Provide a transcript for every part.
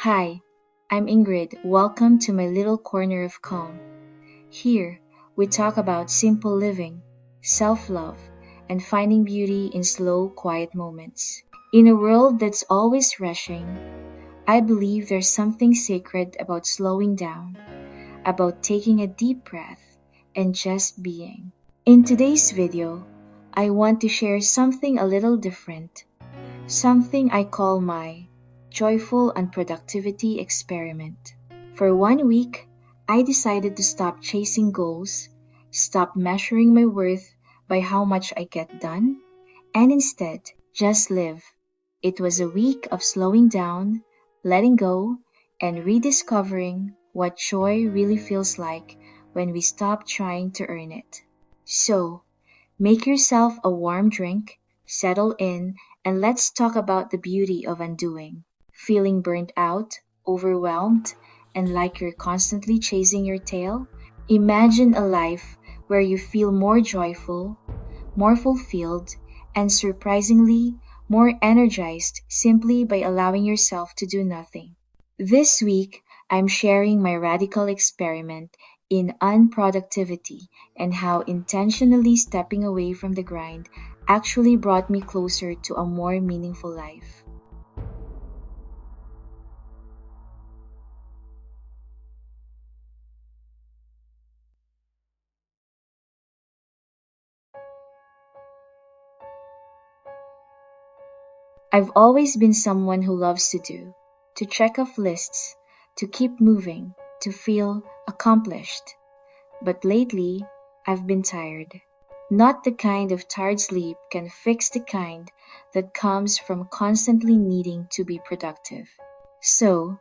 Hi, I'm Ingrid. Welcome to my little corner of calm. Here, we talk about simple living, self love, and finding beauty in slow, quiet moments. In a world that's always rushing, I believe there's something sacred about slowing down, about taking a deep breath, and just being. In today's video, I want to share something a little different, something I call my joyful unproductivity experiment. For 1 week, I decided to stop chasing goals, stop measuring my worth by how much I get done, and instead just live. It was a week of slowing down, letting go, and rediscovering what joy really feels like when we stop trying to earn it. So, make yourself a warm drink, settle in, and let's talk about the beauty of undoing. Feeling burnt out, overwhelmed, and like you're constantly chasing your tail? Imagine a life where you feel more joyful, more fulfilled, and surprisingly more energized simply by allowing yourself to do nothing. This week, I'm sharing my radical experiment in unproductivity and how intentionally stepping away from the grind actually brought me closer to a more meaningful life. I've always been someone who loves to do, to check off lists, to keep moving, to feel accomplished. But lately, I've been tired. Not the kind of tired sleep can fix the kind that comes from constantly needing to be productive. So,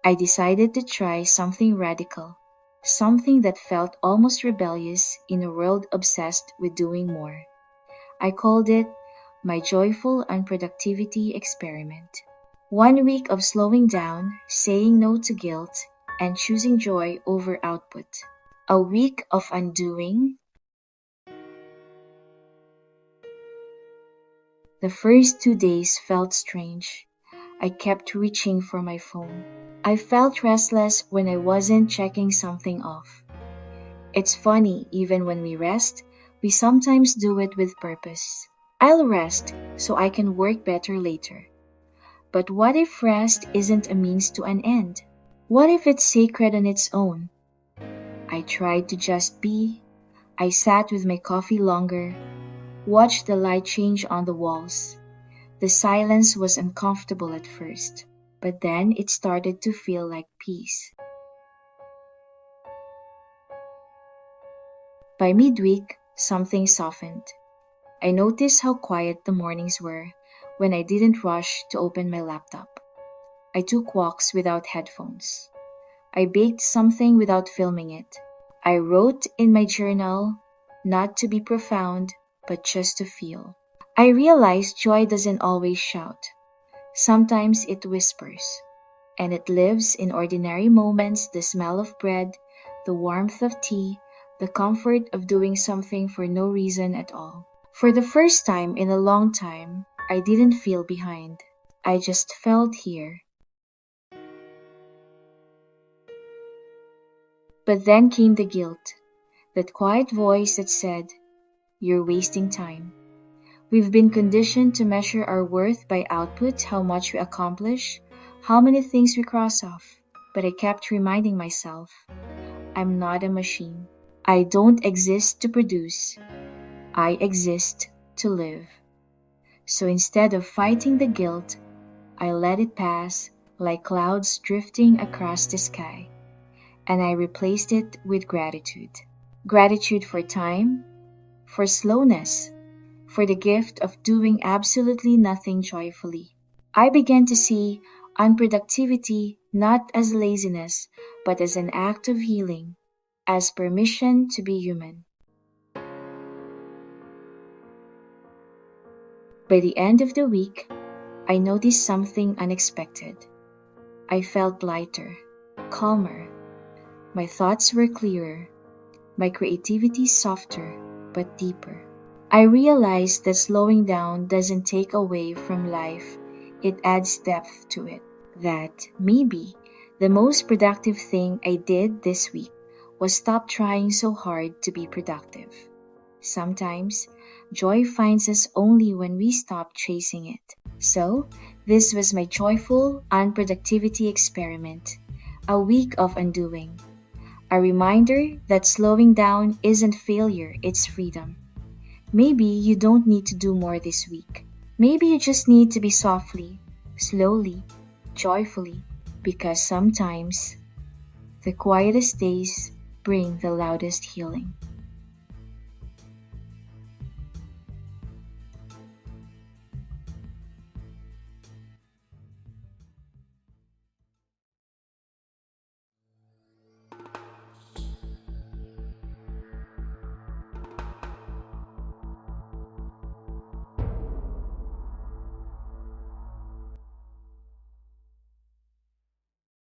I decided to try something radical, something that felt almost rebellious in a world obsessed with doing more. I called it my joyful unproductivity experiment. 1 week of slowing down, saying no to guilt, and choosing joy over output. A week of undoing. The first 2 days felt strange. I kept reaching for my phone. I felt restless when I wasn't checking something off. It's funny, even when we rest, we sometimes do it with purpose. I'll rest so I can work better later. But what if rest isn't a means to an end? What if it's sacred on its own? I tried to just be. I sat with my coffee longer, watched the light change on the walls. The silence was uncomfortable at first, but then it started to feel like peace. By midweek, something softened. I noticed how quiet the mornings were when I didn't rush to open my laptop. I took walks without headphones. I baked something without filming it. I wrote in my journal, not to be profound, but just to feel. I realized joy doesn't always shout. Sometimes it whispers, and it lives in ordinary moments: the smell of bread, the warmth of tea, the comfort of doing something for no reason at all. For the first time in a long time, I didn't feel behind. I just felt here. But then came the guilt, that quiet voice that said, "You're wasting time." We've been conditioned to measure our worth by output, how much we accomplish, how many things we cross off. But I kept reminding myself, I'm not a machine. I don't exist to produce. I exist to live. So instead of fighting the guilt, I let it pass like clouds drifting across the sky, and I replaced it with gratitude. Gratitude for time, for slowness, for the gift of doing absolutely nothing joyfully. I began to see unproductivity not as laziness, but as an act of healing, as permission to be human. By the end of the week, I noticed something unexpected. I felt lighter, calmer. My thoughts were clearer, my creativity softer but deeper. I realized that slowing down doesn't take away from life, it adds depth to it. that maybe the most productive thing I did this week was stop trying so hard to be productive. Sometimes, joy finds us only when we stop chasing it. So, this was my joyful unproductivity experiment, a week of undoing. A reminder that slowing down isn't failure, it's freedom. Maybe you don't need to do more this week. Maybe you just need to be softly, slowly, joyfully, because sometimes the quietest days bring the loudest healing.